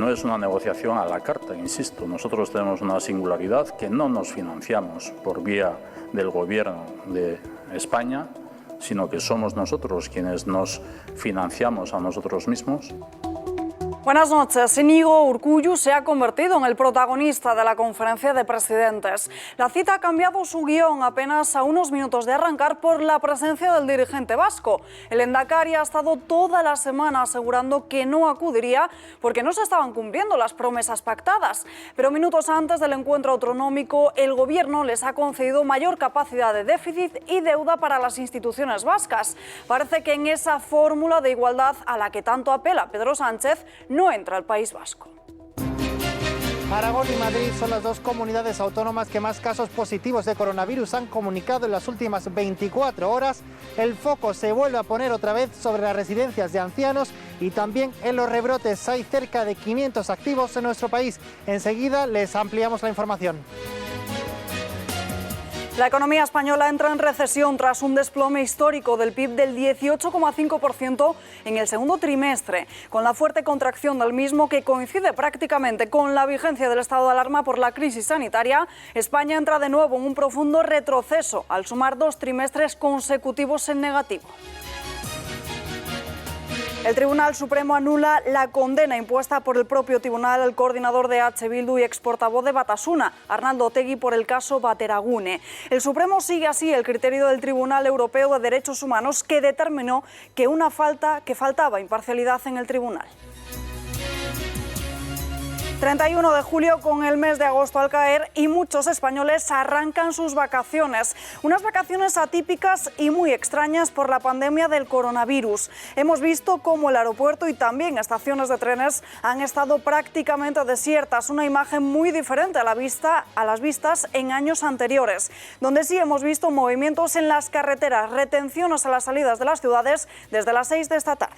no es una negociación a la carta, insisto. Nosotros tenemos una singularidad que no nos financiamos por vía del Gobierno de España, sino que somos nosotros quienes nos financiamos a nosotros mismos. Buenas noches. Íñigo Urkullu se ha convertido en el protagonista de la conferencia de presidentes. La cita ha cambiado su guión apenas a unos minutos de arrancar por la presencia del dirigente vasco. El Lehendakari ha estado toda la semana asegurando que no acudiría porque no se estaban cumpliendo las promesas pactadas. Pero minutos antes del encuentro autonómico, el Gobierno les ha concedido mayor capacidad de déficit y deuda para las instituciones vascas. Parece que en esa fórmula de igualdad a la que tanto apela Pedro Sánchez no entra el País Vasco. Aragón y Madrid son las dos comunidades autónomas que más casos positivos de coronavirus han comunicado en las últimas 24 horas. El foco se vuelve a poner otra vez sobre las residencias de ancianos y también en los rebrotes. Hay cerca de 500 activos en nuestro país. Enseguida les ampliamos la información. La economía española entra en recesión tras un desplome histórico del PIB del 18,5% en el segundo trimestre, con la fuerte contracción del mismo que coincide prácticamente con la vigencia del estado de alarma por la crisis sanitaria. España entra de nuevo en un profundo retroceso al sumar 2 trimestres consecutivos en negativo. El Tribunal Supremo anula la condena impuesta por el propio tribunal al coordinador de H. Bildu y exportavoz de Batasuna, Arnaldo Otegi, por el caso Bateragune. El Supremo sigue así el criterio del Tribunal Europeo de Derechos Humanos, que determinó que faltaba imparcialidad en el tribunal. 31 de julio, con el mes de agosto al caer, y muchos españoles arrancan sus vacaciones. Unas vacaciones atípicas y muy extrañas por la pandemia del coronavirus. Hemos visto cómo el aeropuerto y también estaciones de trenes han estado prácticamente desiertas, una imagen muy diferente a las vistas en años anteriores, donde sí hemos visto movimientos en las carreteras, retenciones a las salidas de las ciudades desde las 6 de esta tarde.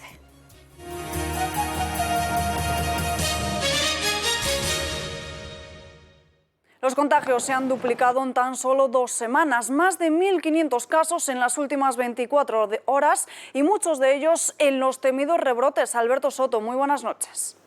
Los contagios se han duplicado en tan solo 2 semanas, más de 1.500 casos en las últimas 24 horas y muchos de ellos en los temidos rebrotes. Alberto Soto, muy buenas noches.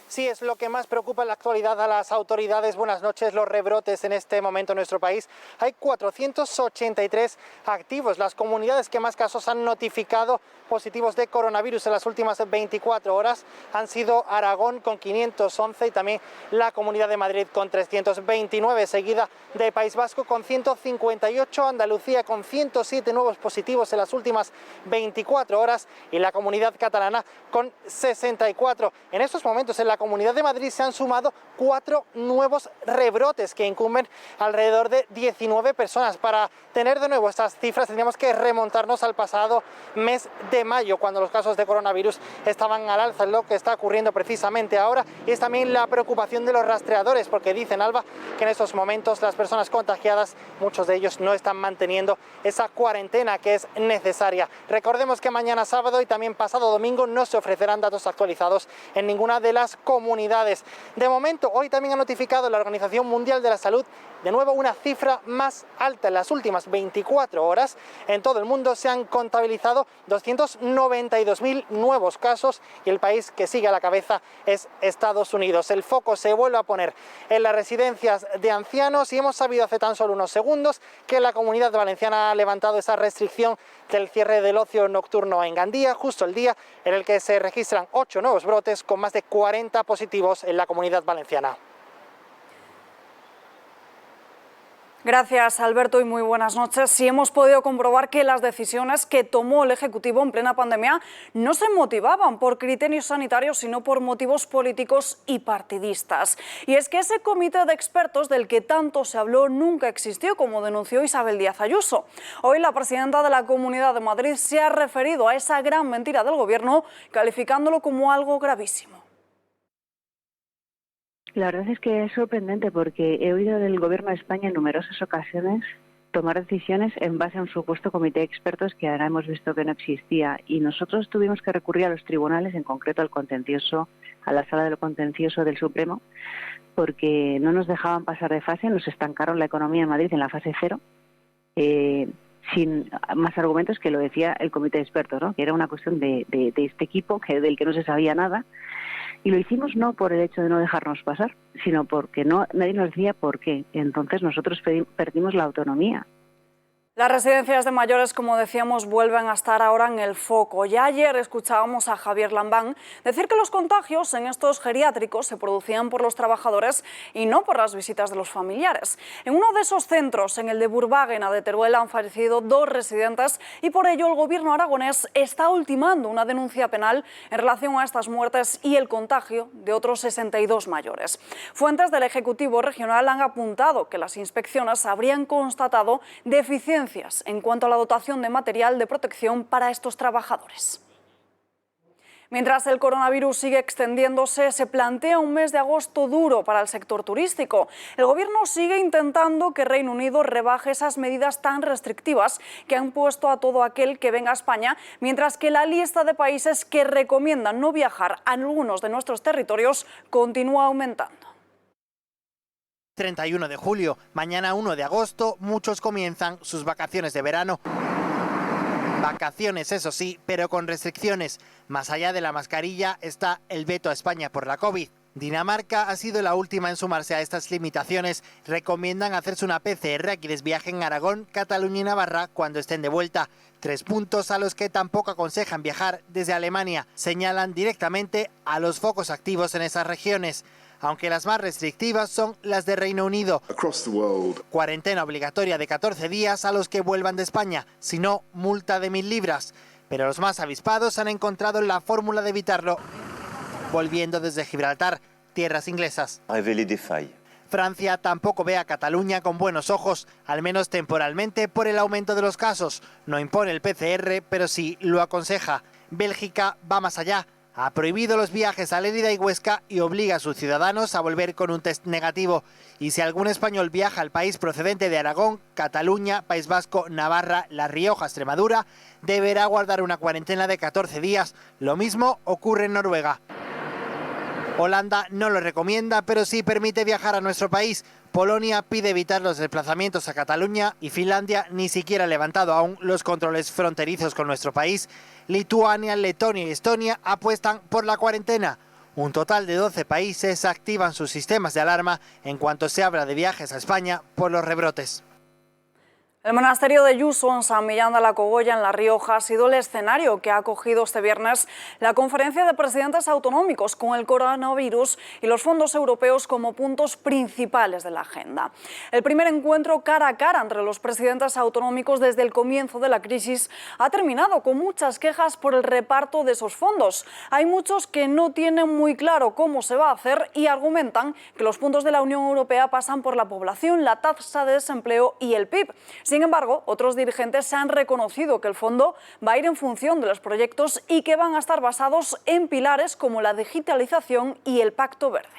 Sí, es lo que más preocupa en la actualidad a las autoridades. Buenas noches. Los rebrotes en este momento en nuestro país. Hay 483 activos. Las comunidades que más casos han notificado positivos de coronavirus en las últimas 24 horas han sido Aragón con 511 y también la Comunidad de Madrid con 329, seguida de País Vasco con 158, Andalucía con 107 nuevos positivos en las últimas 24 horas y la Comunidad Catalana con 64. En estos momentos en la Comunidad de Madrid se han sumado 4 nuevos rebrotes que incumben alrededor de 19 personas. Para tener de nuevo estas cifras tendríamos que remontarnos al pasado mes de mayo, cuando los casos de coronavirus estaban al alza. Lo que está ocurriendo precisamente ahora es también la preocupación de los rastreadores, porque dicen, Alba, que en estos momentos las personas contagiadas, muchos de ellos no están manteniendo esa cuarentena que es necesaria. Recordemos que mañana sábado y también pasado domingo no se ofrecerán datos actualizados en ninguna de las comunidades. De momento, hoy también ha notificado la Organización Mundial de la Salud de nuevo una cifra más alta en las últimas 24 horas. En todo el mundo se han contabilizado 292.000 nuevos casos y el país que sigue a la cabeza es Estados Unidos. El foco se vuelve a poner en las residencias de ancianos y hemos sabido hace tan solo unos segundos que la Comunidad Valenciana ha levantado esa restricción del cierre del ocio nocturno en Gandía, justo el día en el que se registran 8 nuevos brotes con más de 40 positivos en la Comunidad Valenciana. Gracias, Alberto, y muy buenas noches. Sí, hemos podido comprobar que las decisiones que tomó el Ejecutivo en plena pandemia no se motivaban por criterios sanitarios, sino por motivos políticos y partidistas. Y es que ese comité de expertos del que tanto se habló nunca existió, como denunció Isabel Díaz Ayuso. Hoy la presidenta de la Comunidad de Madrid se ha referido a esa gran mentira del Gobierno, calificándolo como algo gravísimo. La verdad es que es sorprendente porque he oído del Gobierno de España en numerosas ocasiones tomar decisiones en base a un supuesto comité de expertos que ahora hemos visto que no existía. Y nosotros tuvimos que recurrir a los tribunales, en concreto al contencioso, a la Sala de lo Contencioso del Supremo, porque no nos dejaban pasar de fase, nos estancaron la economía en Madrid en la fase 0. sin más argumentos que lo decía el comité de expertos, ¿no? Que era una cuestión de este equipo del que no se sabía nada. Y lo hicimos no por el hecho de no dejarnos pasar, sino porque nadie nos decía por qué. Entonces nosotros perdimos la autonomía. Las residencias de mayores, como decíamos, vuelven a estar ahora en el foco. Ya ayer escuchábamos a Javier Lambán decir que los contagios en estos geriátricos se producían por los trabajadores y no por las visitas de los familiares. En uno de esos centros, en el de Burbaguena de Teruel, han fallecido 2 residentes y por ello el gobierno aragonés está ultimando una denuncia penal en relación a estas muertes y el contagio de otros 62 mayores. Fuentes del Ejecutivo Regional han apuntado que las inspecciones habrían constatado deficiencias en cuanto a la dotación de material de protección para estos trabajadores. Mientras el coronavirus sigue extendiéndose, se plantea un mes de agosto duro para el sector turístico. El gobierno sigue intentando que Reino Unido rebaje esas medidas tan restrictivas que han puesto a todo aquel que venga a España, mientras que la lista de países que recomiendan no viajar a algunos de nuestros territorios continúa aumentando. 31 de julio, mañana 1 de agosto, muchos comienzan sus vacaciones de verano. Vacaciones, eso sí, pero con restricciones. Más allá de la mascarilla está el veto a España por la COVID. Dinamarca ha sido la última en sumarse a estas limitaciones. Recomiendan hacerse una PCR a quienes viajen a Aragón, Cataluña y Navarra cuando estén de vuelta. 3 puntos a los que tampoco aconsejan viajar desde Alemania. Señalan directamente a los focos activos en esas regiones, aunque las más restrictivas son las de Reino Unido. Cuarentena obligatoria de 14 días a los que vuelvan de España, si no, multa de 1.000 libras. Pero los más avispados han encontrado la fórmula de evitarlo, volviendo desde Gibraltar, tierras inglesas. Francia tampoco ve a Cataluña con buenos ojos, al menos temporalmente por el aumento de los casos. No impone el PCR, pero sí lo aconseja. Bélgica va más allá. Ha prohibido los viajes a Lérida y Huesca y obliga a sus ciudadanos a volver con un test negativo. Y si algún español viaja al país procedente de Aragón, Cataluña, País Vasco, Navarra, La Rioja, Extremadura, deberá guardar una cuarentena de 14 días. Lo mismo ocurre en Noruega. Holanda no lo recomienda, pero sí permite viajar a nuestro país. Polonia pide evitar los desplazamientos a Cataluña y Finlandia ni siquiera ha levantado aún los controles fronterizos con nuestro país. Lituania, Letonia y Estonia apuestan por la cuarentena. Un total de 12 países activan sus sistemas de alarma en cuanto se habla de viajes a España por los rebrotes. El monasterio de Yuso, en San Millán de la Cogolla, en La Rioja, ha sido el escenario que ha acogido este viernes la conferencia de presidentes autonómicos con el coronavirus y los fondos europeos como puntos principales de la agenda. El primer encuentro cara a cara entre los presidentes autonómicos desde el comienzo de la crisis ha terminado con muchas quejas por el reparto de esos fondos. Hay muchos que no tienen muy claro cómo se va a hacer y argumentan que los puntos de la Unión Europea pasan por la población, la tasa de desempleo y el PIB. Sin embargo, otros dirigentes se han reconocido que el fondo va a ir en función de los proyectos y que van a estar basados en pilares como la digitalización y el Pacto Verde.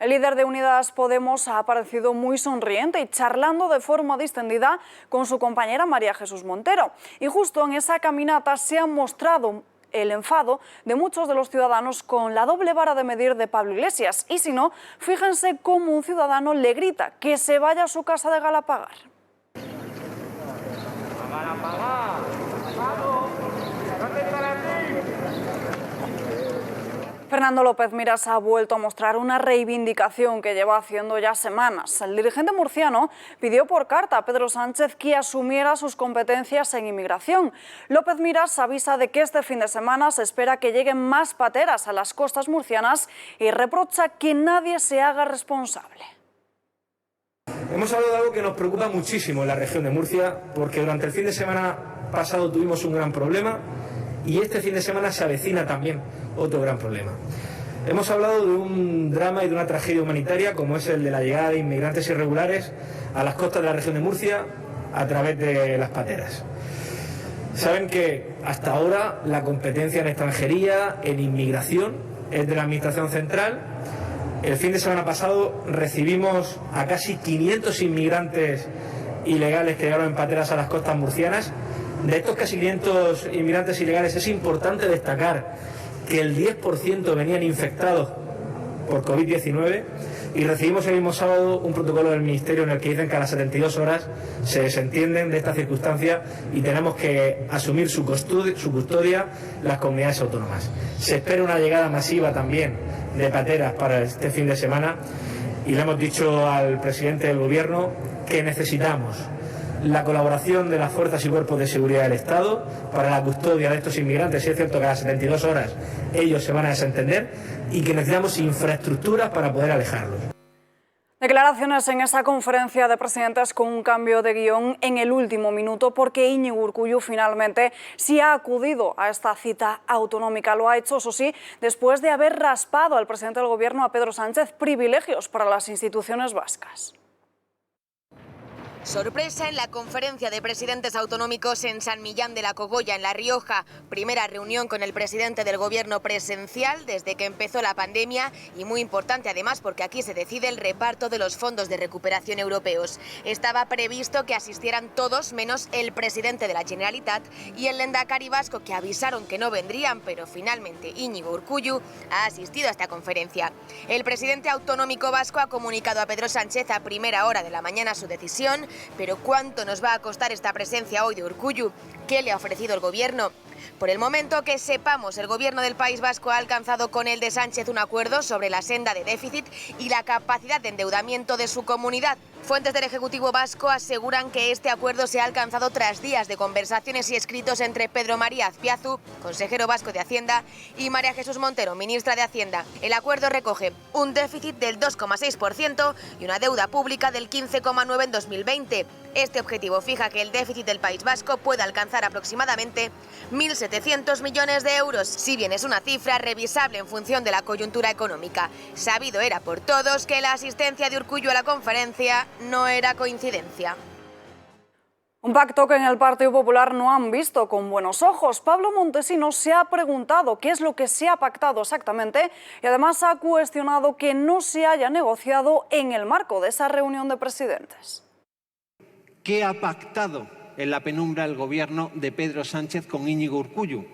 El líder de Unidas Podemos ha aparecido muy sonriente y charlando de forma distendida con su compañera María Jesús Montero. Y justo en esa caminata se ha mostrado el enfado de muchos de los ciudadanos con la doble vara de medir de Pablo Iglesias. Y si no, fíjense cómo un ciudadano le grita que se vaya a su casa de Galapagar. Fernando López Miras ha vuelto a mostrar una reivindicación que lleva haciendo ya semanas. El dirigente murciano pidió por carta a Pedro Sánchez que asumiera sus competencias en inmigración. López Miras avisa de que este fin de semana se espera que lleguen más pateras a las costas murcianas y reprocha que nadie se haga responsable. Hemos hablado de algo que nos preocupa muchísimo en la región de Murcia, porque durante el fin de semana pasado tuvimos un gran problema y este fin de semana se avecina también otro gran problema. Hemos hablado de un drama y de una tragedia humanitaria como es el de la llegada de inmigrantes irregulares a las costas de la región de Murcia a través de las pateras. Saben que hasta ahora la competencia en extranjería, en inmigración, es de la Administración Central. El fin de semana pasado recibimos a casi 500 inmigrantes ilegales que llegaron en pateras a las costas murcianas. De estos casi 500 inmigrantes ilegales es importante destacar que el 10% venían infectados por COVID-19 Y recibimos el mismo sábado un protocolo del Ministerio en el que dicen que a las 72 horas se desentienden de esta circunstancia y tenemos que asumir su custodia las comunidades autónomas. Se espera una llegada masiva también de pateras para este fin de semana y le hemos dicho al presidente del Gobierno que necesitamos la colaboración de las fuerzas y cuerpos de seguridad del Estado para la custodia de estos inmigrantes. Si es cierto que a las 72 horas ellos se van a desentender y que necesitamos infraestructuras para poder alejarlos. Declaraciones en esa conferencia de presidentes con un cambio de guión en el último minuto porque Íñigo Urkullu finalmente sí ha acudido a esta cita autonómica. Lo ha hecho, eso sí, después de haber raspado al presidente del Gobierno, a Pedro Sánchez, privilegios para las instituciones vascas. Sorpresa en la conferencia de presidentes autonómicos en San Millán de la Cogolla, en La Rioja. Primera reunión con el presidente del Gobierno presencial desde que empezó la pandemia y muy importante además porque aquí se decide el reparto de los fondos de recuperación europeos. Estaba previsto que asistieran todos menos el presidente de la Generalitat y el lehendakari vasco, que avisaron que no vendrían, pero finalmente Íñigo Urkullu ha asistido a esta conferencia. El presidente autonómico vasco ha comunicado a Pedro Sánchez a primera hora de la mañana su decisión. Pero ¿cuánto nos va a costar esta presencia hoy de Urkullu? ¿Qué le ha ofrecido el Gobierno? Por el momento que sepamos, el Gobierno del País Vasco ha alcanzado con el de Sánchez un acuerdo sobre la senda de déficit y la capacidad de endeudamiento de su comunidad. Fuentes del Ejecutivo vasco aseguran que este acuerdo se ha alcanzado tras días de conversaciones y escritos entre Pedro María Azpiazu, consejero vasco de Hacienda, y María Jesús Montero, ministra de Hacienda. El acuerdo recoge un déficit del 2,6% y una deuda pública del 15,9% en 2020. Este objetivo fija que el déficit del País Vasco pueda alcanzar aproximadamente 1.700 millones de euros, si bien es una cifra revisable en función de la coyuntura económica. Sabido era por todos que la asistencia de Urkullu a la conferencia no era coincidencia. Un pacto que en el Partido Popular no han visto con buenos ojos. Pablo Montesinos se ha preguntado qué es lo que se ha pactado exactamente y además ha cuestionado que no se haya negociado en el marco de esa reunión de presidentes. ¿Qué ha pactado en la penumbra el Gobierno de Pedro Sánchez con Íñigo Urkullu?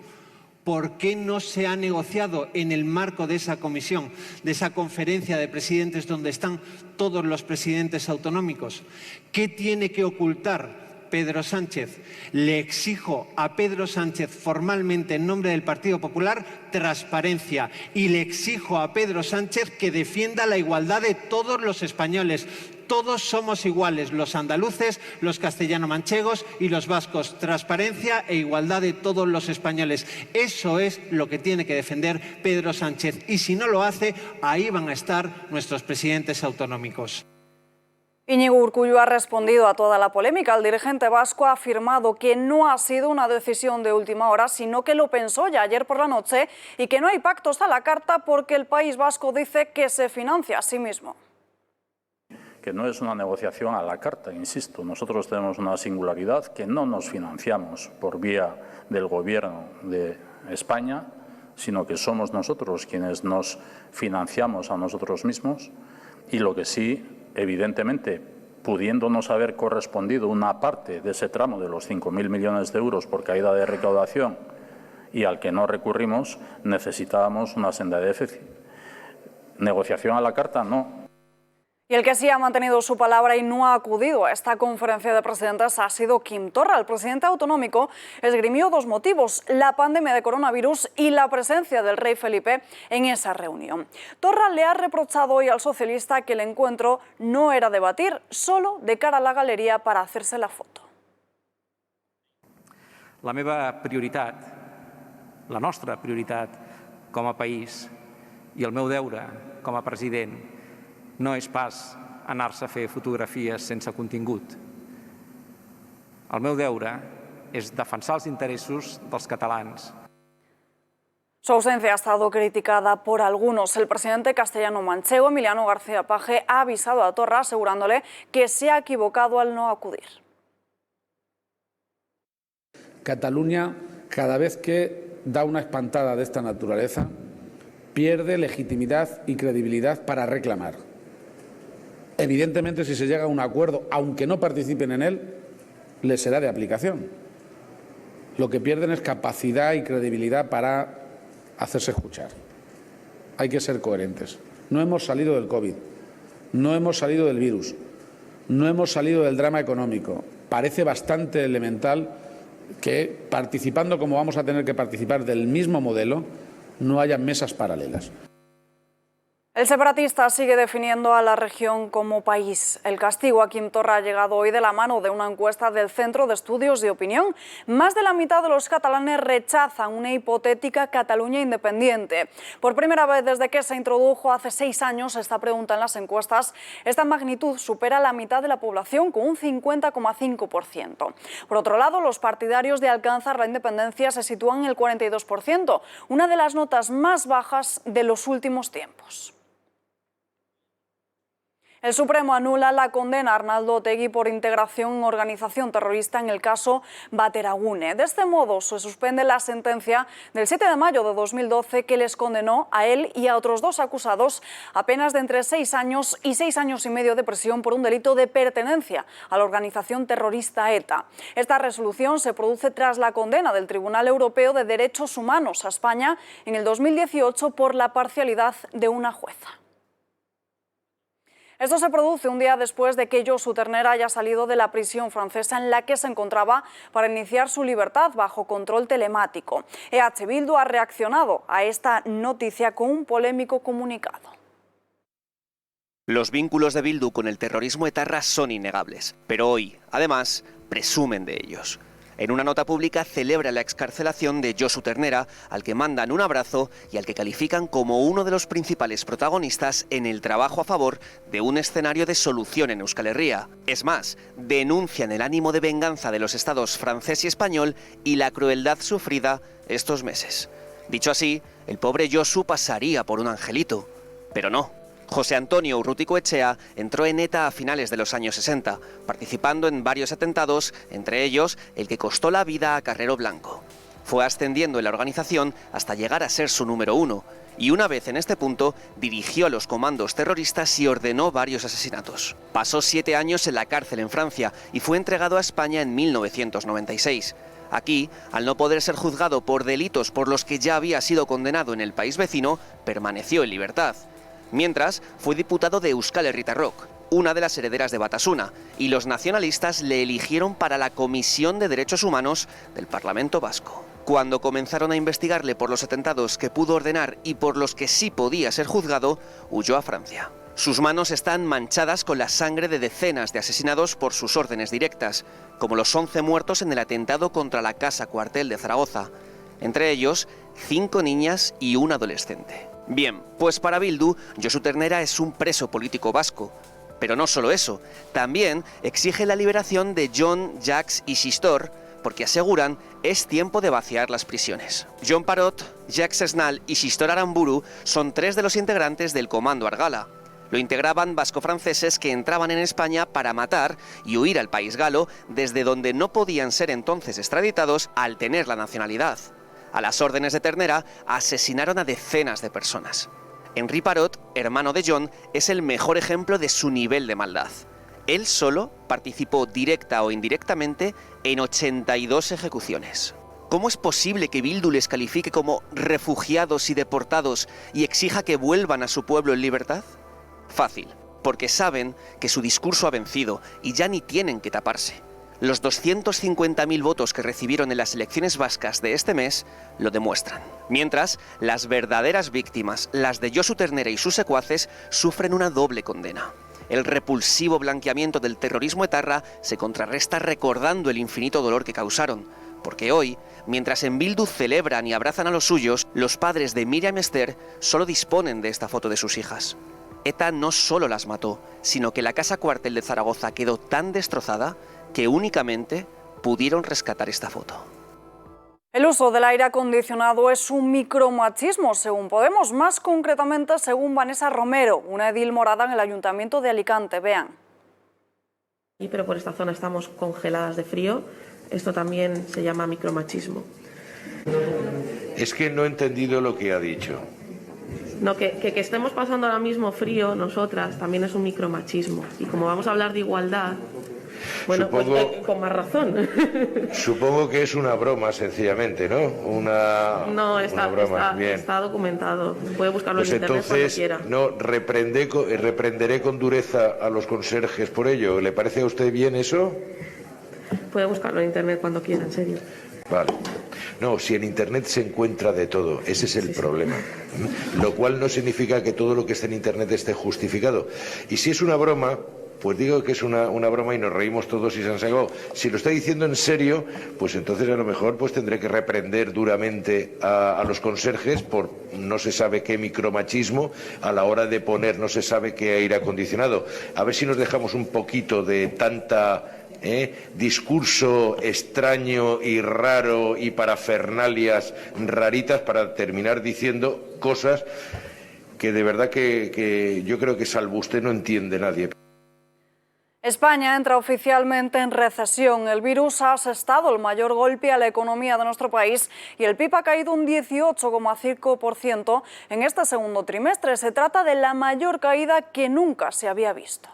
¿Por qué no se ha negociado en el marco de esa comisión, de esa conferencia de presidentes donde están todos los presidentes autonómicos? ¿Qué tiene que ocultar Pedro Sánchez? Le exijo a Pedro Sánchez formalmente en nombre del Partido Popular transparencia y le exijo a Pedro Sánchez que defienda la igualdad de todos los españoles. Todos somos iguales, los andaluces, los castellano-manchegos y los vascos. Transparencia e igualdad de todos los españoles. Eso es lo que tiene que defender Pedro Sánchez. Y si no lo hace, ahí van a estar nuestros presidentes autonómicos. Íñigo Urkullu ha respondido a toda la polémica. El dirigente vasco ha afirmado que no ha sido una decisión de última hora, sino que lo pensó ya ayer por la noche y que no hay pactos a la carta porque el País Vasco dice que se financia a sí mismo. Que no es una negociación a la carta, insisto. Nosotros tenemos una singularidad que no nos financiamos por vía del Gobierno de España, sino que somos nosotros quienes nos financiamos a nosotros mismos y lo que sí, evidentemente, pudiéndonos haber correspondido una parte de ese tramo de los 5.000 millones de euros por caída de recaudación y al que no recurrimos, necesitábamos una senda de déficit. Negociación a la carta, no. Y el que sí ha mantenido su palabra y no ha acudido a esta conferencia de presidentes ha sido Quim Torra. El presidente autonómico esgrimió dos motivos: la pandemia de coronavirus y la presencia del rey Felipe en esa reunión. Torra le ha reprochado hoy al socialista que el encuentro no era debatir, solo de cara a la galería para hacerse la foto. La meva prioritat, la nostra prioritat com a país i el meu deure com a president no és pas anar-se a fer fotografies sense contingut. El meu deure és defensar els interessos dels catalans. Su ausencia ha estado criticada por algunos. El presidente castellano-manchego, Emiliano García Paje, ha avisado a Torra asegurándole que se ha equivocado al no acudir. Cataluña, cada vez que da una espantada de esta naturaleza, pierde legitimidad y credibilidad para reclamar. Evidentemente, si se llega a un acuerdo, aunque no participen en él, les será de aplicación. Lo que pierden es capacidad y credibilidad para hacerse escuchar. Hay que ser coherentes. No hemos salido del COVID. no hemos salido del virus, no hemos salido del drama económico. Parece bastante elemental que, participando como vamos a tener que participar del mismo modelo, no haya mesas paralelas. El separatista sigue definiendo a la región como país. El castigo a Quim Torra ha llegado hoy de la mano de una encuesta del Centro de Estudios de Opinión. Más de la mitad de los catalanes rechazan una hipotética Cataluña independiente. Por primera vez desde que se introdujo hace 6 años esta pregunta en las encuestas, esta magnitud supera la mitad de la población, con un 50,5%. Por otro lado, los partidarios de alcanzar la independencia se sitúan en el 42%, una de las notas más bajas de los últimos tiempos. El Supremo anula la condena a Arnaldo Otegi por integración en organización terrorista en el caso Bateragune. De este modo, se suspende la sentencia del 7 de mayo de 2012 que les condenó a él y a otros 2 acusados a penas de entre 6 años y 6 años y medio de prisión por un delito de pertenencia a la organización terrorista ETA. Esta resolución se produce tras la condena del Tribunal Europeo de Derechos Humanos a España en el 2018 por la parcialidad de una jueza. Esto se produce un día después de que Josu Ternera haya salido de la prisión francesa en la que se encontraba para iniciar su libertad bajo control telemático. EH Bildu ha reaccionado a esta noticia con un polémico comunicado. Los vínculos de Bildu con el terrorismo etarra son innegables, pero hoy, además, presumen de ellos. En una nota pública celebra la excarcelación de Josu Ternera, al que mandan un abrazo y al que califican como uno de los principales protagonistas en el trabajo a favor de un escenario de solución en Euskal Herria. Es más, denuncian el ánimo de venganza de los estados francés y español y la crueldad sufrida estos meses. Dicho así, el pobre Josu pasaría por un angelito, pero no. José Antonio Urruticoetxea entró en ETA a finales de los años 60, participando en varios atentados, entre ellos el que costó la vida a Carrero Blanco. Fue ascendiendo en la organización hasta llegar a ser su número 1, y una vez en este punto dirigió a los comandos terroristas y ordenó varios asesinatos. Pasó 7 años en la cárcel en Francia y fue entregado a España en 1996. Aquí, al no poder ser juzgado por delitos por los que ya había sido condenado en el país vecino, permaneció en libertad. Mientras, fue diputado de Euskal Herritarrok, una de las herederas de Batasuna, y los nacionalistas le eligieron para la Comisión de Derechos Humanos del Parlamento Vasco. Cuando comenzaron a investigarle por los atentados que pudo ordenar y por los que sí podía ser juzgado, huyó a Francia. Sus manos están manchadas con la sangre de decenas de asesinados por sus órdenes directas, como los 11 muertos en el atentado contra la Casa Cuartel de Zaragoza, entre ellos 5 niñas y un adolescente. Bien, pues para Bildu, Josu Ternera es un preso político vasco. Pero no solo eso, también exige la liberación de Jon, Jacques y Xistor, porque aseguran es tiempo de vaciar las prisiones. Jon Parot, Jacques Esnal y Xistor Aramburu son 3 de los integrantes del Comando Argala. Lo integraban vasco-franceses que entraban en España para matar y huir al país galo, desde donde no podían ser entonces extraditados al tener la nacionalidad. A las órdenes de Ternera, asesinaron a decenas de personas. Henri Parot, hermano de Jon, es el mejor ejemplo de su nivel de maldad. Él solo participó directa o indirectamente en 82 ejecuciones. ¿Cómo es posible que Bildu les califique como refugiados y deportados y exija que vuelvan a su pueblo en libertad? Fácil, porque saben que su discurso ha vencido y ya ni tienen que taparse. Los 250.000 votos que recibieron en las elecciones vascas de este mes lo demuestran. Mientras, las verdaderas víctimas, las de Josu Ternera y sus secuaces, sufren una doble condena. El repulsivo blanqueamiento del terrorismo etarra se contrarresta recordando el infinito dolor que causaron, porque hoy, mientras en Bildu celebran y abrazan a los suyos, los padres de Miriam Ester solo disponen de esta foto de sus hijas. ETA no solo las mató, sino que la Casa Cuartel de Zaragoza quedó tan destrozada que únicamente pudieron rescatar esta foto. El uso del aire acondicionado es un micromachismo, según Podemos, más concretamente según Vanessa Romero, una edil morada en el Ayuntamiento de Alicante. Vean. Pero por esta zona estamos congeladas de frío. Esto también se llama micromachismo. Es que no he entendido lo que ha dicho. No, que estemos pasando ahora mismo frío, nosotras, también es un micromachismo. Y como vamos a hablar de igualdad... Bueno, supongo, pues con más razón. Supongo que es una broma, sencillamente, ¿no? No, está documentado. Puede buscarlo pues en internet cuando quiera. No, reprenderé con dureza a los conserjes por ello. ¿Le parece a usted bien eso? Puede buscarlo en internet cuando quiera, en serio. Vale. No, si en Internet se encuentra de todo, ese es el problema. Lo cual no significa que todo lo que esté en Internet esté justificado. Y si es una broma, pues digo que es una broma y nos reímos todos y se han sacado. Si lo está diciendo en serio, pues entonces a lo mejor pues tendré que reprender duramente a los conserjes por no se sabe qué micromachismo a la hora de poner no se sabe qué aire acondicionado. A ver si nos dejamos un poquito de tanta... discurso extraño y raro y parafernalias raritas para terminar diciendo cosas que de verdad que yo creo que salvo usted no entiende nadie. España entra oficialmente en recesión. El virus ha asestado el mayor golpe a la economía de nuestro país y el PIB ha caído un 18,5% en este segundo trimestre. Se trata de la mayor caída que nunca se había visto.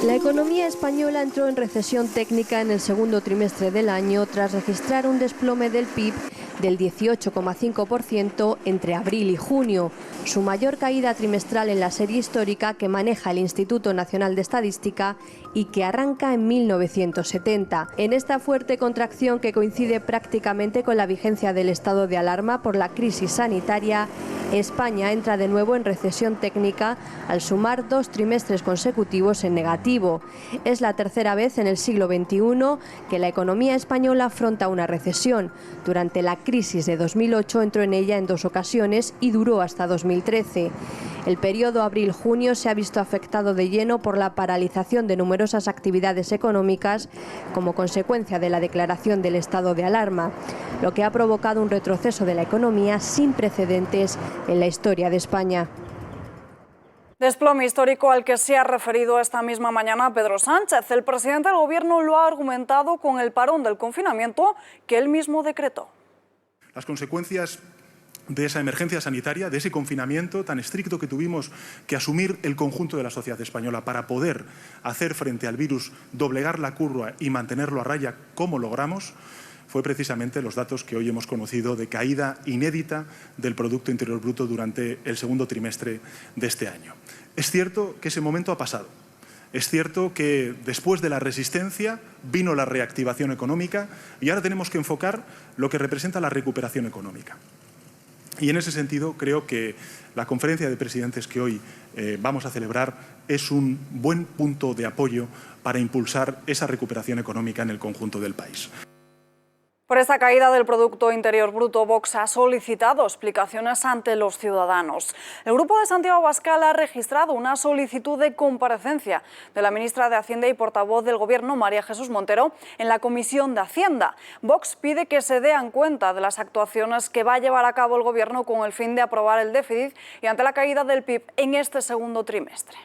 La economía española entró en recesión técnica en el segundo trimestre del año tras registrar un desplome del PIB del 18,5% entre abril y junio, su mayor caída trimestral en la serie histórica que maneja el Instituto Nacional de Estadística y que arranca en 1970. En esta fuerte contracción, que coincide prácticamente con la vigencia del estado de alarma por la crisis sanitaria, España entra de nuevo en recesión técnica al sumar 2 trimestres consecutivos en negativo. Es la tercera vez en el siglo XXI que la economía española afronta una recesión. Durante la crisis de 2008 entró en ella en 2 ocasiones y duró hasta 2013. El periodo abril-junio se ha visto afectado de lleno por la paralización de numerosas actividades económicas como consecuencia de la declaración del estado de alarma, lo que ha provocado un retroceso de la economía sin precedentes en la historia de España. Desplome histórico al que se ha referido esta misma mañana Pedro Sánchez. El presidente del Gobierno lo ha argumentado con el parón del confinamiento que él mismo decretó. Las consecuencias de esa emergencia sanitaria, de ese confinamiento tan estricto que tuvimos que asumir el conjunto de la sociedad española para poder hacer frente al virus, doblegar la curva y mantenerlo a raya como logramos, fue precisamente los datos que hoy hemos conocido de caída inédita del Producto Interior Bruto durante el segundo trimestre de este año. Es cierto que ese momento ha pasado. Es cierto que después de la resistencia vino la reactivación económica y ahora tenemos que enfocar lo que representa la recuperación económica. Y en ese sentido creo que la conferencia de presidentes que hoy vamos a celebrar es un buen punto de apoyo para impulsar esa recuperación económica en el conjunto del país. Por esta caída del Producto Interior Bruto, Vox ha solicitado explicaciones ante los ciudadanos. El grupo de Santiago Abascal ha registrado una solicitud de comparecencia de la ministra de Hacienda y portavoz del Gobierno, María Jesús Montero, en la Comisión de Hacienda. Vox pide que se den cuenta de las actuaciones que va a llevar a cabo el Gobierno con el fin de aprobar el déficit y ante la caída del PIB en este segundo trimestre.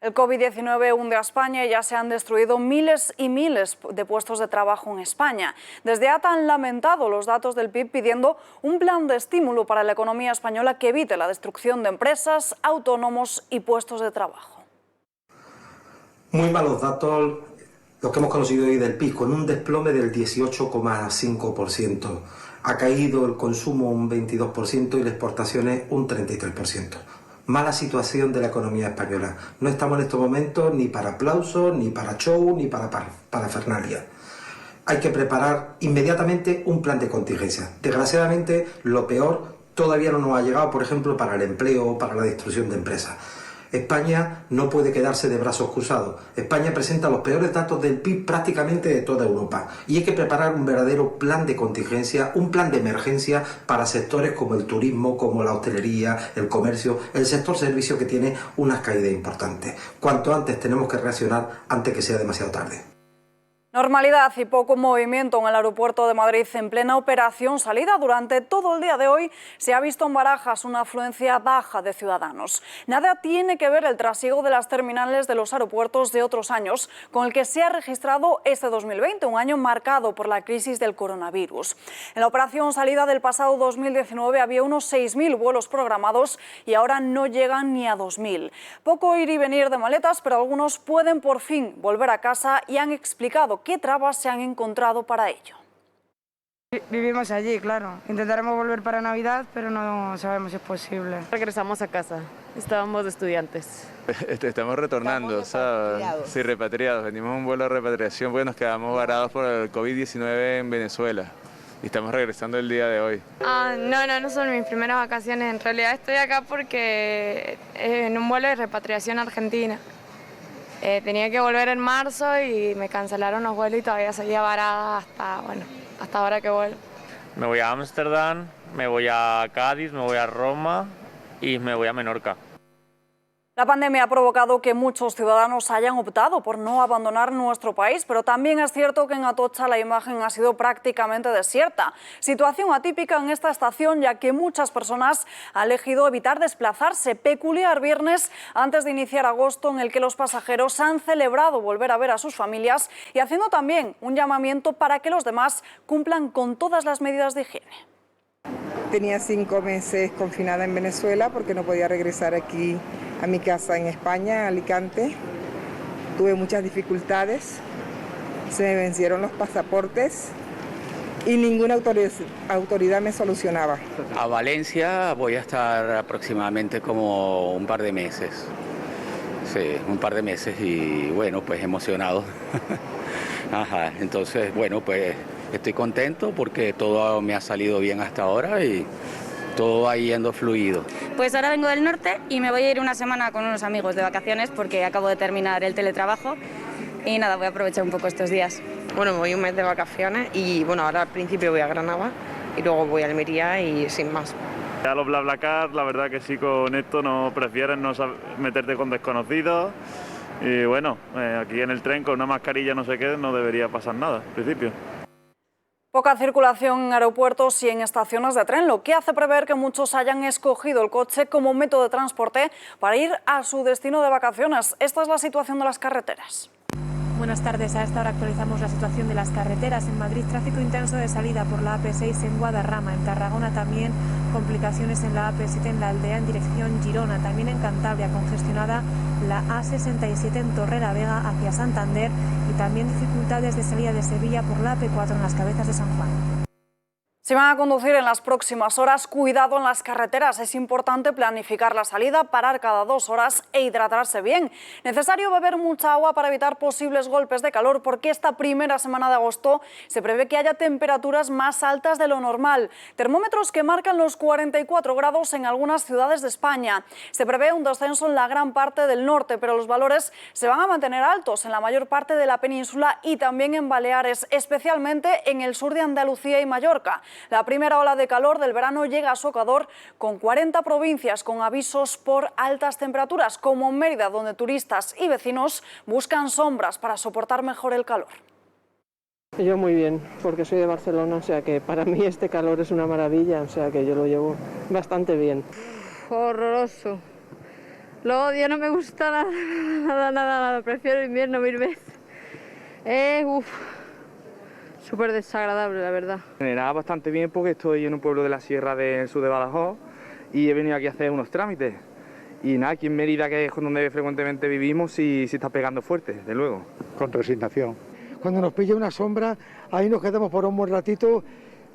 El COVID-19 hunde a España y ya se han destruido miles y miles de puestos de trabajo en España. Desde ATA han lamentado los datos del PIB pidiendo un plan de estímulo para la economía española que evite la destrucción de empresas, autónomos y puestos de trabajo. Muy malos datos los que hemos conocido hoy del PIB, con un desplome del 18,5%. Ha caído el consumo un 22% y las exportaciones un 33%. Mala situación de la economía española. No estamos en estos momentos ni para aplausos, ni para show, ni para parafernalia. Hay que preparar inmediatamente un plan de contingencia. Desgraciadamente, lo peor todavía no nos ha llegado, por ejemplo, para el empleo o para la destrucción de empresas. España no puede quedarse de brazos cruzados. España presenta los peores datos del PIB prácticamente de toda Europa y hay que preparar un verdadero plan de contingencia, un plan de emergencia para sectores como el turismo, como la hostelería, el comercio, el sector servicio que tiene unas caídas importantes. Cuanto antes tenemos que reaccionar antes que sea demasiado tarde. Normalidad y poco movimiento en el aeropuerto de Madrid en plena operación salida. Durante todo el día de hoy se ha visto en Barajas una afluencia baja de ciudadanos. Nada tiene que ver el trasiego de las terminales de los aeropuertos de otros años con el que se ha registrado este 2020, un año marcado por la crisis del coronavirus. En la operación salida del pasado 2019 había unos 6.000 vuelos programados y ahora no llegan ni a 2.000. Poco ir y venir de maletas, pero algunos pueden por fin volver a casa y han explicado qué trabas se han encontrado para ello. Vivimos allí, claro. Intentaremos volver para Navidad, pero no sabemos si es posible. Regresamos a casa. Estábamos de estudiantes. Estamos retornando, ¿sabes? Sí, repatriados. Venimos a un vuelo de repatriación porque nos quedamos varados por el COVID-19 en Venezuela. Y estamos regresando el día de hoy. No son mis primeras vacaciones. En realidad estoy acá porque en un vuelo de repatriación a Argentina. Tenía que volver en marzo y me cancelaron los vuelos y todavía seguía varada hasta ahora que vuelvo. Me voy a Ámsterdam, me voy a Cádiz, me voy a Roma y me voy a Menorca. La pandemia ha provocado que muchos ciudadanos hayan optado por no abandonar nuestro país, pero también es cierto que en Atocha la imagen ha sido prácticamente desierta. Situación atípica en esta estación, ya que muchas personas han elegido evitar desplazarse. Peculiar viernes antes de iniciar agosto, en el que los pasajeros han celebrado volver a ver a sus familias y haciendo también un llamamiento para que los demás cumplan con todas las medidas de higiene. Tenía 5 meses confinada en Venezuela porque no podía regresar aquí a mi casa en España, Alicante. Tuve muchas dificultades, se me vencieron los pasaportes y ninguna autoridad me solucionaba. A Valencia voy a estar aproximadamente como un par de meses. Sí, un par de meses y bueno, pues emocionado. Entonces, bueno, pues estoy contento porque todo me ha salido bien hasta ahora y todo va yendo fluido. Pues ahora vengo del norte y me voy a ir una semana con unos amigos de vacaciones porque acabo de terminar el teletrabajo y nada, voy a aprovechar un poco estos días. Bueno, me voy un mes de vacaciones y bueno, ahora al principio voy a Granada y luego voy a Almería y sin más. A los BlaBlaCar, la verdad que sí, con esto no prefieren no meterte con desconocidos y bueno, aquí en el tren con una mascarilla no sé qué, no debería pasar nada, al principio. Poca circulación en aeropuertos y en estaciones de tren, lo que hace prever que muchos hayan escogido el coche como método de transporte para ir a su destino de vacaciones. Esta es la situación de las carreteras. Buenas tardes. A esta hora actualizamos la situación de las carreteras. En Madrid, tráfico intenso de salida por la AP6 en Guadarrama. En Tarragona también complicaciones en la AP7 en La Aldea en dirección Girona. También en Cantabria congestionada la A67 en Torrelavega hacia Santander y también dificultades de salida de Sevilla por la AP4 en las Cabezas de San Juan. Si van a conducir en las próximas horas, cuidado en las carreteras. Es importante planificar la salida, parar cada 2 horas e hidratarse bien. Necesario beber mucha agua para evitar posibles golpes de calor porque esta primera semana de agosto se prevé que haya temperaturas más altas de lo normal. Termómetros que marcan los 44 grados en algunas ciudades de España. Se prevé un descenso en la gran parte del norte, pero los valores se van a mantener altos en la mayor parte de la península y también en Baleares, especialmente en el sur de Andalucía y Mallorca. La primera ola de calor del verano llega a su ecuador con 40 provincias con avisos por altas temperaturas, como Mérida, donde turistas y vecinos buscan sombras para soportar mejor el calor. Yo muy bien, porque soy de Barcelona, o sea que para mí este calor es una maravilla, o sea que yo lo llevo bastante bien. Horroroso. Lo odio, no me gusta nada. Prefiero el invierno 1000 veces. Súper desagradable, la verdad. Nada, bastante bien porque estoy en un pueblo de la sierra del sur de Badajoz y he venido aquí a hacer unos trámites. Y nada, aquí en Mérida, que es donde frecuentemente vivimos, sí está pegando fuerte, de luego. Con resignación. Cuando nos pilla una sombra, ahí nos quedamos por un buen ratito,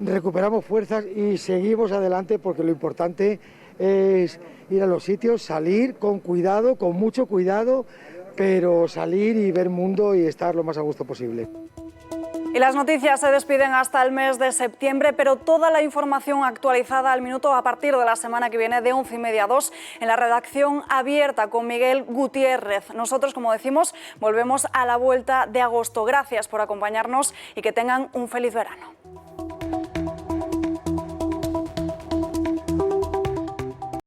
recuperamos fuerzas y seguimos adelante porque lo importante es ir a los sitios, salir con cuidado, con mucho cuidado, pero salir y ver mundo y estar lo más a gusto posible. Y las noticias se despiden hasta el mes de septiembre, pero toda la información actualizada al minuto a partir de la semana que viene de 11:30 a 2 en la redacción abierta con Miguel Gutiérrez. Nosotros, como decimos, volvemos a la vuelta de agosto. Gracias por acompañarnos y que tengan un feliz verano.